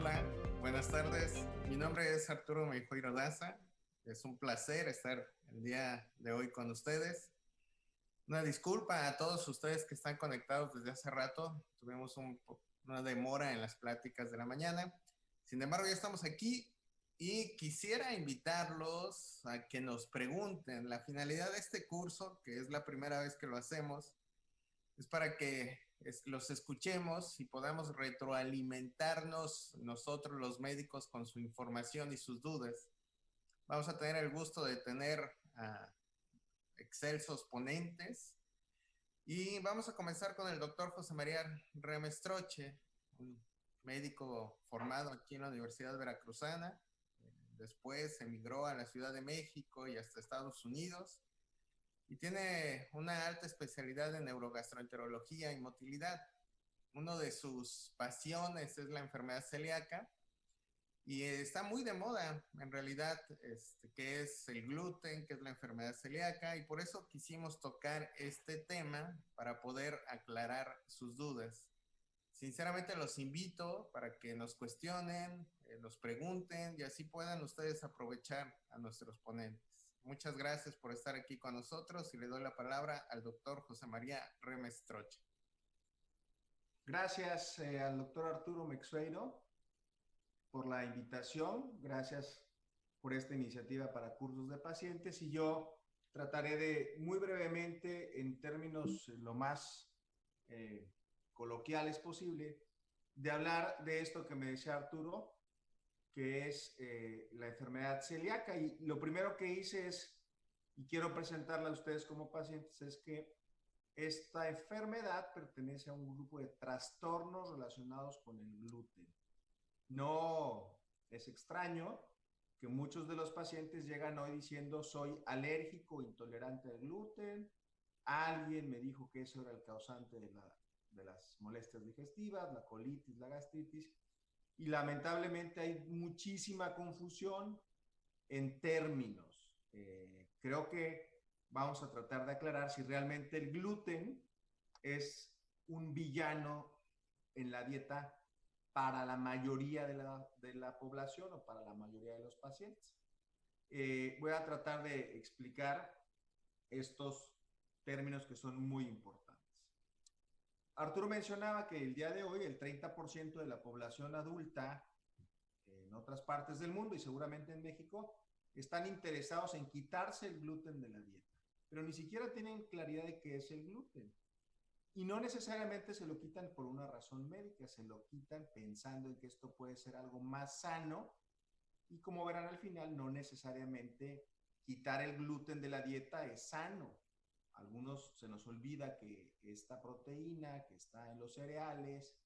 Hola, buenas tardes. Mi nombre es Arturo Meijoiro Daza. Es un placer estar el día de hoy con ustedes. Una disculpa a todos ustedes que están conectados desde hace rato. Tuvimos una demora en las pláticas de la mañana. Sin embargo, ya estamos aquí y quisiera invitarlos a que nos pregunten. La finalidad de este curso, que es la primera vez que lo hacemos, es para que los escuchemos y podamos retroalimentarnos nosotros los médicos con su información y sus dudas. Vamos a tener el gusto de tener a excelsos ponentes y vamos a comenzar con el doctor José María Remestroche, un médico formado aquí en la Universidad Veracruzana. Después emigró a la Ciudad de México y hasta Estados Unidos y tiene una alta especialidad en neurogastroenterología y motilidad. Una de sus pasiones es la enfermedad celíaca y está muy de moda en realidad, que es el gluten, que es la enfermedad celíaca, y por eso quisimos tocar este tema para poder aclarar sus dudas. Sinceramente los invito para que nos cuestionen, nos pregunten y así puedan ustedes aprovechar a nuestros ponentes. Muchas gracias por estar aquí con nosotros y le doy la palabra al doctor José María Remestroche. Gracias al doctor Arturo Meixueiro por la invitación. Gracias por esta iniciativa para cursos de pacientes. Y yo trataré de, muy brevemente, en términos lo más eh, coloquiales posible, de hablar de esto que me decía Arturo, que es la enfermedad celíaca. Y lo primero que hice es, y quiero presentarla a ustedes como pacientes, es que esta enfermedad pertenece a un grupo de trastornos relacionados con el gluten. No es extraño que muchos de los pacientes llegan hoy diciendo soy alérgico o intolerante al gluten, alguien me dijo que eso era el causante de las molestias digestivas, la colitis, la gastritis, y lamentablemente hay muchísima confusión en términos. Creo que vamos a tratar de aclarar si realmente el gluten es un villano en la dieta para la mayoría de la población o para la mayoría de los pacientes. Voy a tratar de explicar estos términos que son muy importantes. Arturo mencionaba que el día de hoy el 30% de la población adulta en otras partes del mundo y seguramente en México están interesados en quitarse el gluten de la dieta, pero ni siquiera tienen claridad de qué es el gluten. Y no necesariamente se lo quitan por una razón médica, se lo quitan pensando en que esto puede ser algo más sano y como verán al final, no necesariamente quitar el gluten de la dieta es sano. A algunos se nos olvida que esta proteína que está en los cereales,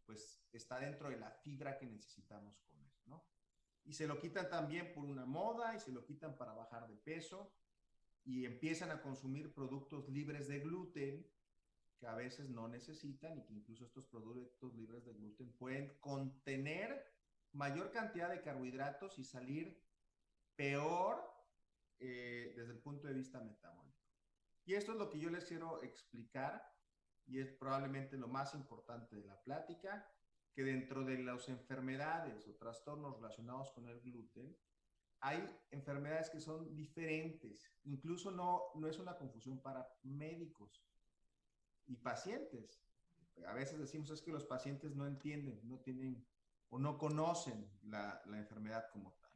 pues está dentro de la fibra que necesitamos comer, ¿no? Y se lo quitan también por una moda y se lo quitan para bajar de peso y empiezan a consumir productos libres de gluten que a veces no necesitan y que incluso estos productos libres de gluten pueden contener mayor cantidad de carbohidratos y salir peor desde el punto de vista metabólico. Y esto es lo que yo les quiero explicar y es probablemente lo más importante de la plática, que dentro de las enfermedades o trastornos relacionados con el gluten, hay enfermedades que son diferentes. Incluso no es una confusión para médicos y pacientes. A veces decimos es que los pacientes no entienden, no tienen o no conocen la enfermedad como tal.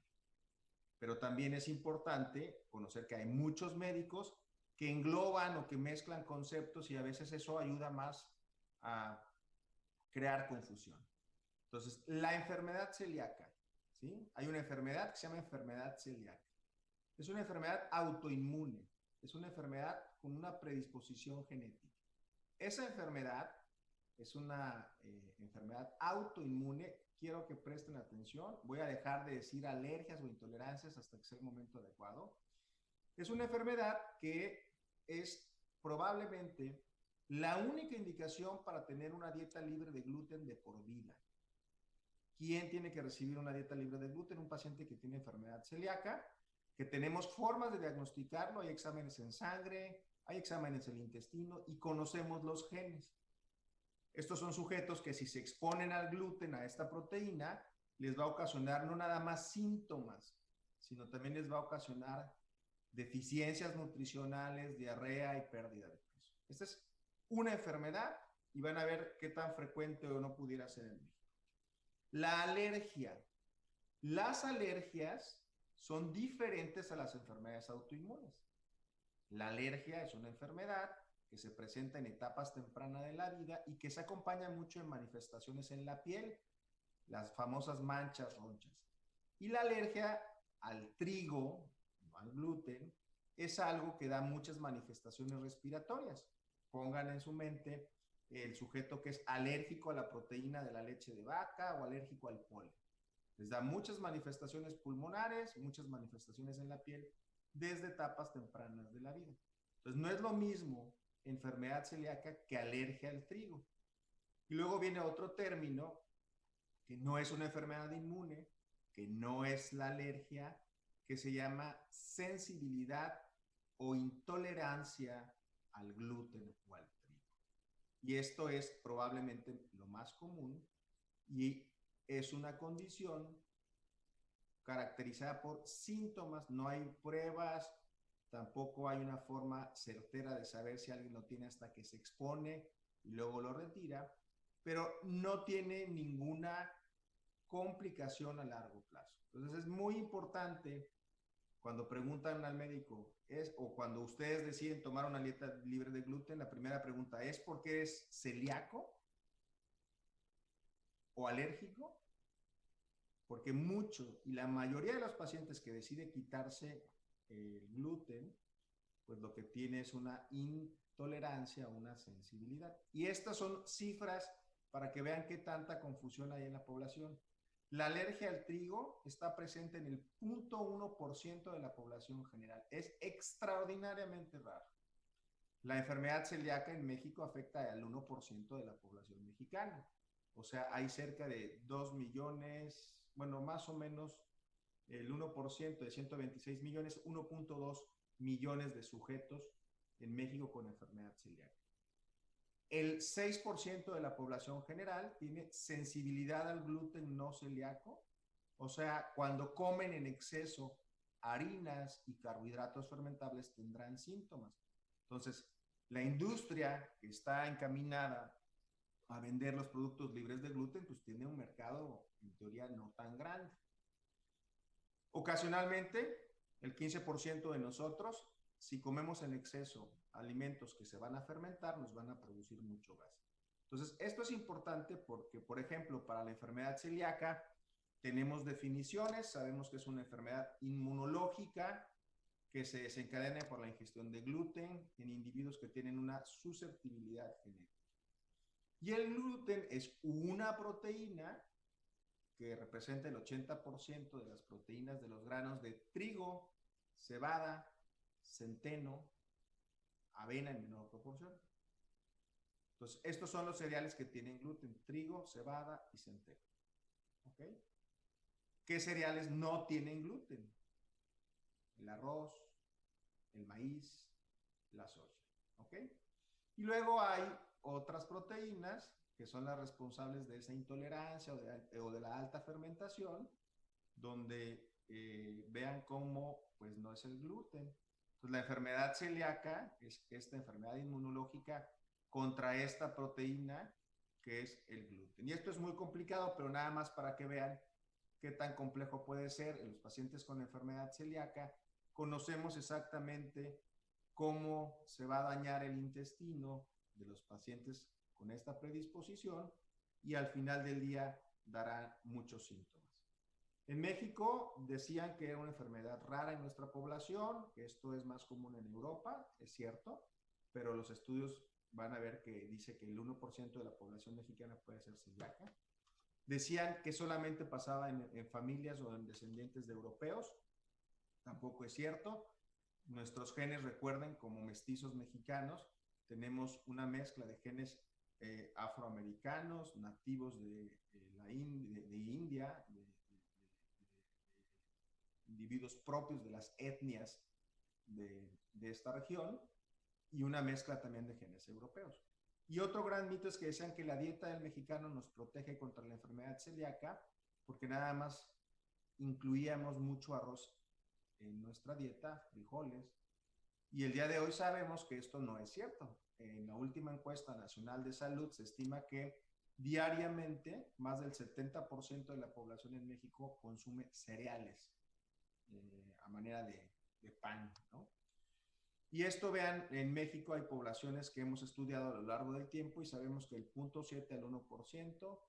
Pero también es importante conocer que hay muchos médicos que engloban o que mezclan conceptos y a veces eso ayuda más a crear confusión. Entonces, la enfermedad celíaca, ¿sí? Hay una enfermedad que se llama enfermedad celíaca. Es una enfermedad autoinmune, es una enfermedad con una predisposición genética. Esa enfermedad es una enfermedad autoinmune. Quiero que presten atención. Voy a dejar de decir alergias o intolerancias hasta que sea el momento adecuado. Es una enfermedad que es probablemente la única indicación para tener una dieta libre de gluten de por vida. ¿Quién tiene que recibir una dieta libre de gluten? Un paciente que tiene enfermedad celíaca, que tenemos formas de diagnosticarlo, hay exámenes en sangre, hay exámenes en el intestino y conocemos los genes. Estos son sujetos que si se exponen al gluten, a esta proteína, les va a ocasionar no nada más síntomas, sino también les va a ocasionar deficiencias nutricionales, diarrea y pérdida de peso. Esta es una enfermedad y van a ver qué tan frecuente o no pudiera ser en México. La alergia. Las alergias son diferentes a las enfermedades autoinmunes. La alergia es una enfermedad que se presenta en etapas tempranas de la vida y que se acompaña mucho en manifestaciones en la piel, las famosas manchas, ronchas. Y la alergia al trigo, no al gluten, es algo que da muchas manifestaciones respiratorias. Pongan en su mente el sujeto que es alérgico a la proteína de la leche de vaca o alérgico al polen. Les da muchas manifestaciones pulmonares, muchas manifestaciones en la piel desde etapas tempranas de la vida. Entonces, no es lo mismo enfermedad celíaca que alergia al trigo. Y luego viene otro término que no es una enfermedad inmune, que no es la alergia, que se llama sensibilidad o intolerancia al gluten o al trigo. Y esto es probablemente lo más común y es una condición caracterizada por síntomas, no hay pruebas, tampoco hay una forma certera de saber si alguien lo tiene hasta que se expone y luego lo retira, pero no tiene ninguna complicación a largo plazo. Entonces es muy importante cuando preguntan al médico o cuando ustedes deciden tomar una dieta libre de gluten, la primera pregunta es ¿por qué es celíaco o alérgico? Porque mucho y la mayoría de los pacientes que decide quitarse el gluten, pues lo que tiene es una intolerancia, una sensibilidad. Y estas son cifras para que vean qué tanta confusión hay en la población. La alergia al trigo está presente en el 0.1% de la población general. Es extraordinariamente raro. La enfermedad celíaca en México afecta al 1% de la población mexicana. O sea, hay cerca de 2 millones, bueno, más o menos el 1% de 126 millones, 1.2 millones de sujetos en México con enfermedad celíaca. El 6% de la población general tiene sensibilidad al gluten no celíaco, o sea, cuando comen en exceso harinas y carbohidratos fermentables tendrán síntomas. Entonces, la industria que está encaminada a vender los productos libres de gluten, pues tiene un mercado en teoría no tan grande. Ocasionalmente, el 15% de nosotros, si comemos en exceso alimentos que se van a fermentar, nos van a producir mucho gas. Entonces, esto es importante porque, por ejemplo, para la enfermedad celíaca, tenemos definiciones, sabemos que es una enfermedad inmunológica que se desencadena por la ingestión de gluten en individuos que tienen una susceptibilidad genética. Y el gluten es una proteína que representa el 80% de las proteínas de los granos de trigo, cebada, centeno, avena en menor proporción. Entonces, estos son los cereales que tienen gluten: trigo, cebada y centeno. ¿Ok? ¿Qué cereales no tienen gluten? El arroz, el maíz, la soya. ¿Ok? Y luego hay otras proteínas que son las responsables de esa intolerancia o de la alta fermentación, donde vean cómo pues no es el gluten. Entonces, la enfermedad celíaca es esta enfermedad inmunológica contra esta proteína que es el gluten. Y esto es muy complicado, pero nada más para que vean qué tan complejo puede ser. En los pacientes con enfermedad celíaca conocemos exactamente cómo se va a dañar el intestino de los pacientes con esta predisposición y al final del día dará muchos síntomas. En México decían que era una enfermedad rara en nuestra población, que esto es más común en Europa, es cierto, pero los estudios van a ver que dice que el 1% de la población mexicana puede ser celíaca. Decían que solamente pasaba en familias o en descendientes de europeos, tampoco es cierto. Nuestros genes, recuerden, como mestizos mexicanos, tenemos una mezcla de genes afroamericanos, nativos de India, de individuos propios de las etnias de esta región, y una mezcla también de genes europeos. Y otro gran mito es que decían que la dieta del mexicano nos protege contra la enfermedad celíaca, porque nada más incluíamos mucho arroz en nuestra dieta, frijoles, y el día de hoy sabemos que esto no es cierto. En la última encuesta nacional de salud se estima que diariamente más del 70% de la población en México consume cereales a manera de pan, ¿no? Y esto, vean, en México hay poblaciones que hemos estudiado a lo largo del tiempo y sabemos que el 0.7 al 1%,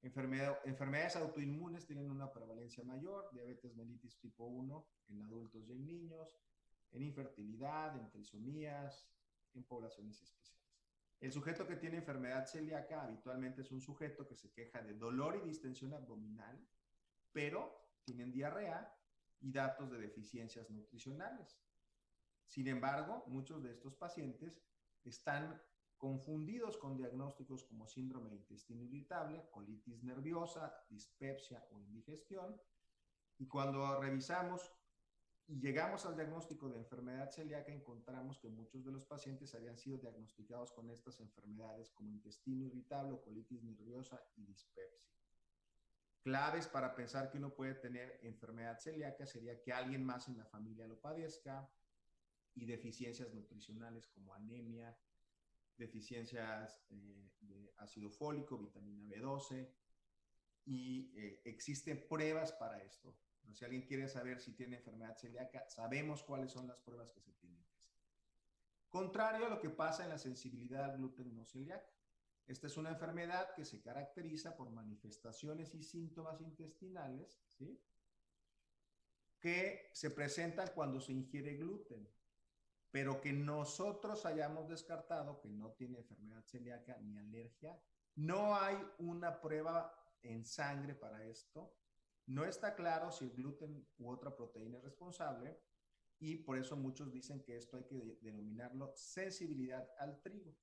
enfermedades autoinmunes tienen una prevalencia mayor, diabetes mellitus tipo 1 en adultos y en niños, en infertilidad, en trisomías, en poblaciones especiales. El sujeto que tiene enfermedad celíaca habitualmente es un sujeto que se queja de dolor y distensión abdominal, pero tienen diarrea y datos de deficiencias nutricionales. Sin embargo, muchos de estos pacientes están confundidos con diagnósticos como síndrome de intestino irritable, colitis nerviosa, dispepsia o indigestión. Y cuando revisamos y llegamos al diagnóstico de enfermedad celíaca, encontramos que muchos de los pacientes habían sido diagnosticados con estas enfermedades como intestino irritable, colitis nerviosa y dispepsia. Claves para pensar que uno puede tener enfermedad celíaca sería que alguien más en la familia lo padezca, y deficiencias nutricionales como anemia, deficiencias de ácido fólico, vitamina B12, y existen pruebas para esto. Si alguien quiere saber si tiene enfermedad celíaca, sabemos cuáles son las pruebas que se tienen que hacer. Contrario a lo que pasa en la sensibilidad al gluten no celíaca. Esta es una enfermedad que se caracteriza por manifestaciones y síntomas intestinales, ¿sí?, que se presentan cuando se ingiere gluten, pero que nosotros hayamos descartado que no tiene enfermedad celíaca ni alergia. No hay una prueba en sangre para esto. No está claro si el gluten u otra proteína es responsable, y por eso muchos dicen que esto hay que denominarlo sensibilidad al trigo.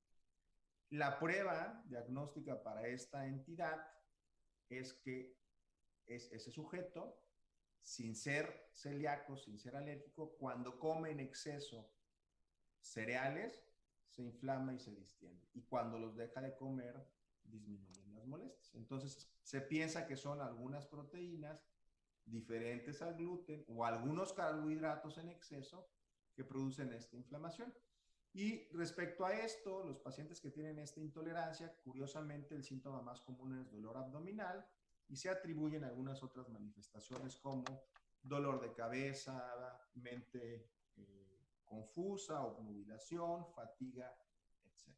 La prueba diagnóstica para esta entidad es que es ese sujeto, sin ser celíaco, sin ser alérgico, cuando come en exceso cereales, se inflama y se distiende. Y cuando los deja de comer, disminuyen las molestias. Entonces, se piensa que son algunas proteínas diferentes al gluten o algunos carbohidratos en exceso que producen esta inflamación. Y respecto a esto, los pacientes que tienen esta intolerancia, curiosamente el síntoma más común es dolor abdominal y se atribuyen algunas otras manifestaciones como dolor de cabeza, mente confusa, obnubilación, fatiga, etc.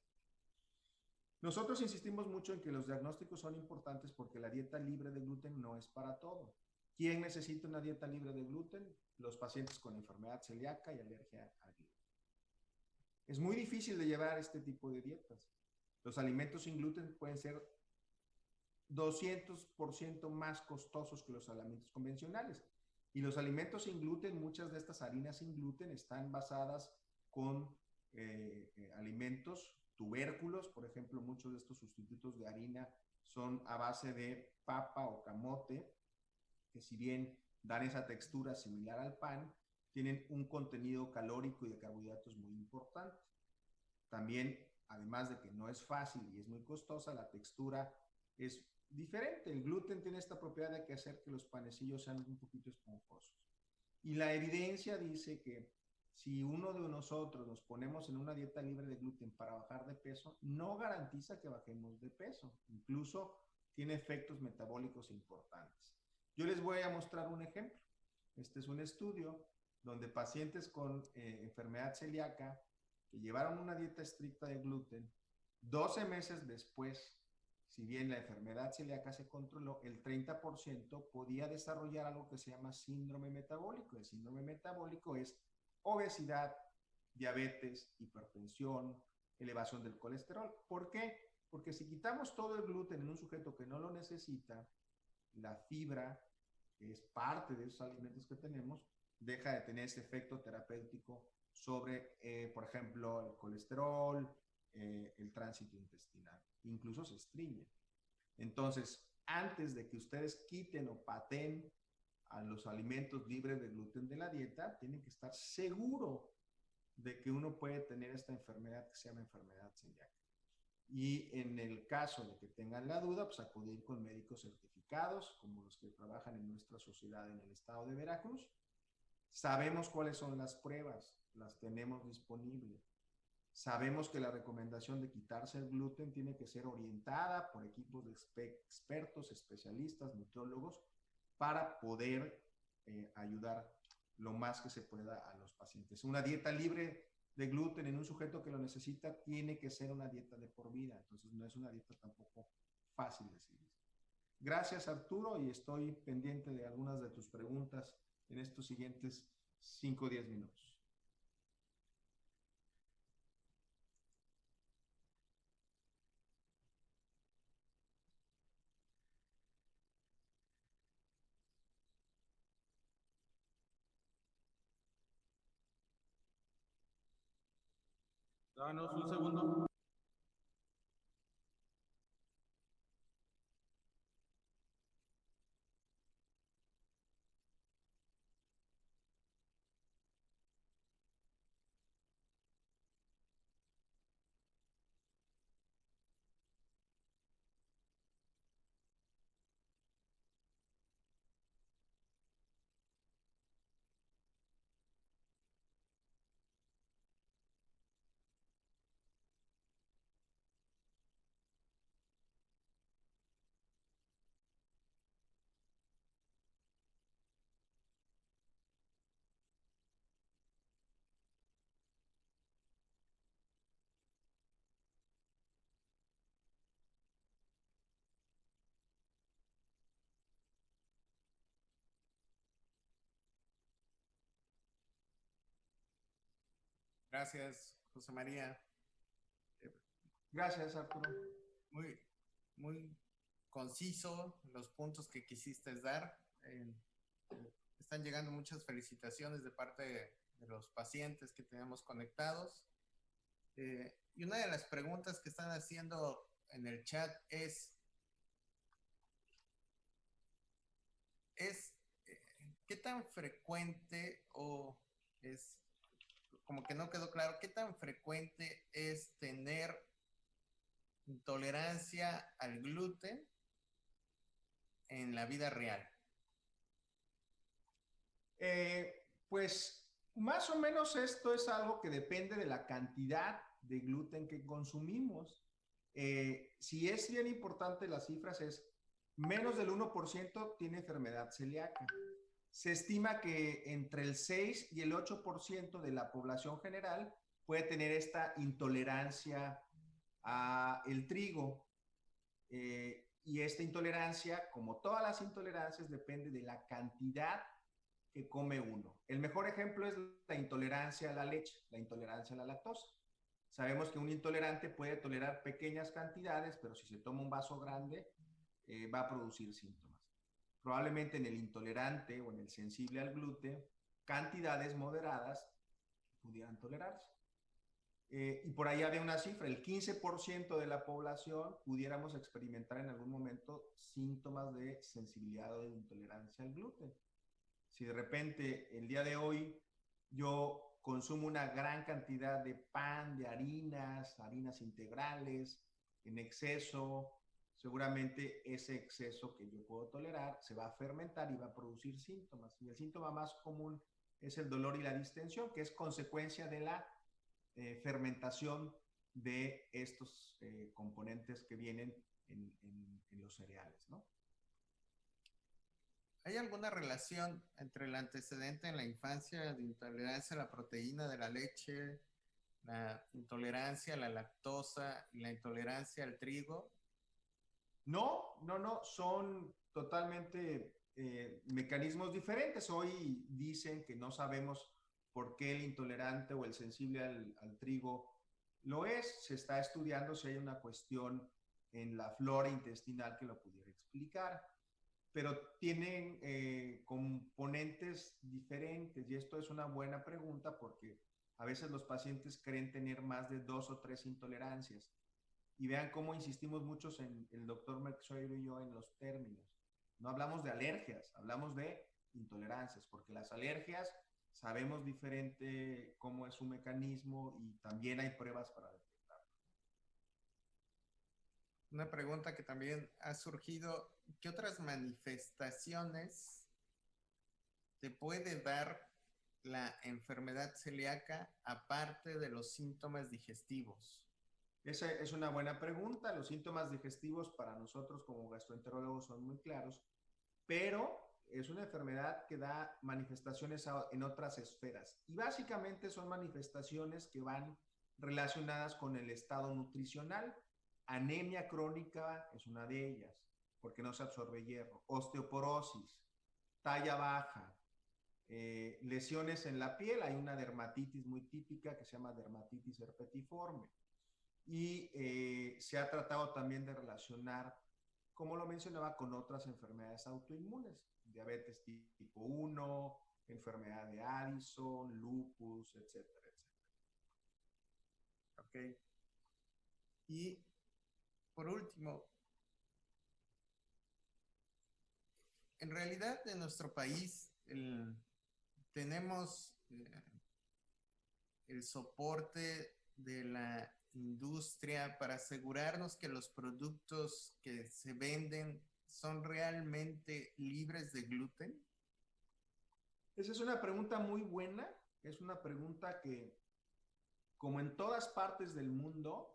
Nosotros insistimos mucho en que los diagnósticos son importantes porque la dieta libre de gluten no es para todo. ¿Quién necesita una dieta libre de gluten? Los pacientes con enfermedad celíaca y alergia al gluten. Es muy difícil de llevar este tipo de dietas. Los alimentos sin gluten pueden ser 200% más costosos que los alimentos convencionales. Y los alimentos sin gluten, muchas de estas harinas sin gluten están basadas con alimentos, tubérculos, por ejemplo, muchos de estos sustitutos de harina son a base de papa o camote, que si bien dan esa textura similar al pan, tienen un contenido calórico y de carbohidratos muy importante. También, además de que no es fácil y es muy costosa, la textura es diferente. El gluten tiene esta propiedad de hacer que los panecillos sean un poquito esponjosos. Y la evidencia dice que si uno de nosotros nos ponemos en una dieta libre de gluten para bajar de peso, no garantiza que bajemos de peso. Incluso tiene efectos metabólicos importantes. Yo les voy a mostrar un ejemplo. Este es un estudio donde pacientes con enfermedad celíaca que llevaron una dieta estricta de gluten, 12 meses después, si bien la enfermedad celíaca se controló, el 30% podía desarrollar algo que se llama síndrome metabólico. El síndrome metabólico es obesidad, diabetes, hipertensión, elevación del colesterol. ¿Por qué? Porque si quitamos todo el gluten en un sujeto que no lo necesita, la fibra, que es parte de esos alimentos que tenemos, deja de tener ese efecto terapéutico sobre, por ejemplo, el colesterol, el tránsito intestinal. Incluso se estreñen. Entonces, antes de que ustedes quiten o pateen a los alimentos libres de gluten de la dieta, tienen que estar seguros de que uno puede tener esta enfermedad que se llama enfermedad celíaca. Y en el caso de que tengan la duda, pues acudir con médicos certificados, como los que trabajan en nuestra sociedad en el estado de Veracruz. Sabemos cuáles son las pruebas, las tenemos disponibles. Sabemos que la recomendación de quitarse el gluten tiene que ser orientada por equipos de expertos, especialistas, nutriólogos, para poder ayudar lo más que se pueda a los pacientes. Una dieta libre de gluten en un sujeto que lo necesita tiene que ser una dieta de por vida, entonces no es una dieta tampoco fácil de seguir. Gracias, Arturo, y estoy pendiente de algunas de tus preguntas en estos siguientes 5 o 10 minutos. Danos un segundo. Gracias, José María. Gracias, Arturo. Muy, muy conciso los puntos que quisiste dar. Están llegando muchas felicitaciones de parte de los pacientes que tenemos conectados. Y una de las preguntas que están haciendo en el chat es ¿qué tan frecuente o es como que no quedó claro, qué tan frecuente es tener intolerancia al gluten en la vida real? Pues más o menos esto es algo que depende de la cantidad de gluten que consumimos. Si es bien importante las cifras, es menos del 1% tiene enfermedad celíaca. Se estima que entre el 6 y el 8% de la población general puede tener esta intolerancia al trigo. Y esta intolerancia, como todas las intolerancias, depende de la cantidad que come uno. El mejor ejemplo es la intolerancia a la leche, la intolerancia a la lactosa. Sabemos que un intolerante puede tolerar pequeñas cantidades, pero si se toma un vaso grande, va a producir síntomas. Probablemente en el intolerante o en el sensible al gluten, cantidades moderadas pudieran tolerarse. Y por ahí había una cifra, el 15% de la población pudiéramos experimentar en algún momento síntomas de sensibilidad o de intolerancia al gluten. Si de repente el día de hoy yo consumo una gran cantidad de pan, de harinas integrales, en exceso, seguramente ese exceso que yo puedo tolerar se va a fermentar y va a producir síntomas. Y el síntoma más común es el dolor y la distensión, que es consecuencia de la fermentación de estos componentes que vienen en los cereales, ¿no? ¿Hay alguna relación entre el antecedente en la infancia de intolerancia a la proteína de la leche, la intolerancia a la lactosa y la intolerancia al trigo? No, son totalmente mecanismos diferentes. Hoy dicen que no sabemos por qué el intolerante o el sensible al trigo lo es. Se está estudiando si hay una cuestión en la flora intestinal que lo pudiera explicar, pero tienen componentes diferentes, y esto es una buena pregunta porque a veces los pacientes creen tener más de 2 o 3 intolerancias. Y vean cómo insistimos muchos en el doctor Meixueiro y yo en los términos. No hablamos de alergias, hablamos de intolerancias, porque las alergias sabemos diferente cómo es su mecanismo y también hay pruebas para detectarlo. Una pregunta que también ha surgido, ¿qué otras manifestaciones te puede dar la enfermedad celíaca aparte de los síntomas digestivos? Esa es una buena pregunta. Los síntomas digestivos para nosotros como gastroenterólogos son muy claros, pero es una enfermedad que da manifestaciones en otras esferas. Y básicamente son manifestaciones que van relacionadas con el estado nutricional. Anemia crónica es una de ellas, porque no se absorbe hierro. Osteoporosis, talla baja, lesiones en la piel. Hay una dermatitis muy típica que se llama dermatitis herpetiforme. Y se ha tratado también de relacionar, como lo mencionaba, con otras enfermedades autoinmunes, diabetes tipo 1, enfermedad de Addison, lupus, etcétera, etcétera. Ok. Y por último, en realidad en nuestro país tenemos el soporte de la industria para asegurarnos que los productos que se venden son realmente libres de gluten. Esa es una pregunta muy buena. Es una pregunta que, como en todas partes del mundo,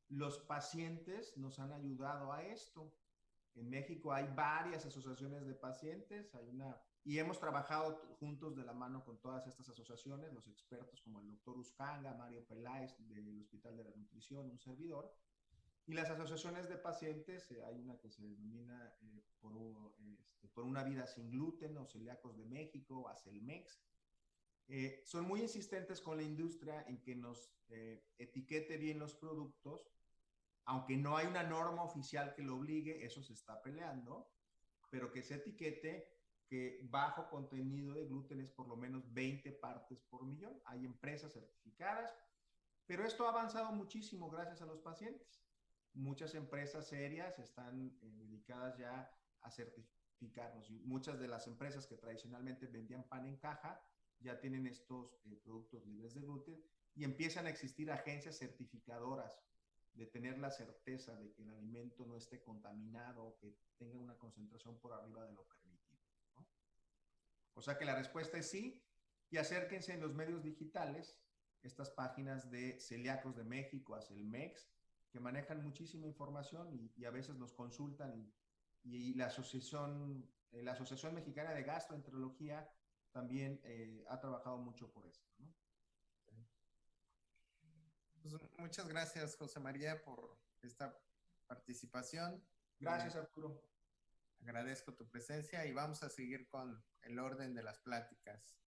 los pacientes nos han ayudado a esto. En México hay varias asociaciones de pacientes, y hemos trabajado juntos de la mano con todas estas asociaciones, los expertos como el doctor Uscanga, Mario Peláez del Hospital de la Nutrición, un servidor, y las asociaciones de pacientes. Hay una que se denomina por una vida sin gluten, o Celíacos de México, ACELMEX. Son muy insistentes con la industria en que nos etiquete bien los productos, aunque no hay una norma oficial que lo obligue. Eso se está peleando, pero que se etiquete que bajo contenido de gluten es por lo menos 20 partes por millón. Hay empresas certificadas, pero esto ha avanzado muchísimo gracias a los pacientes. Muchas empresas serias están dedicadas ya a certificarnos. Muchas de las empresas que tradicionalmente vendían pan en caja ya tienen estos productos libres de gluten, y empiezan a existir agencias certificadoras de tener la certeza de que el alimento no esté contaminado o que tenga una concentración por arriba de lo permitido, ¿no? O sea que la respuesta es sí, y acérquense en los medios digitales, estas páginas de Celíacos de México, ACELMEX, que manejan muchísima información, y a veces nos consultan, y la Asociación Mexicana de Gastroenterología también ha trabajado mucho por esto, ¿no? Pues muchas gracias, José María, por esta participación. Gracias, Arturo. Agradezco tu presencia y vamos a seguir con el orden de las pláticas.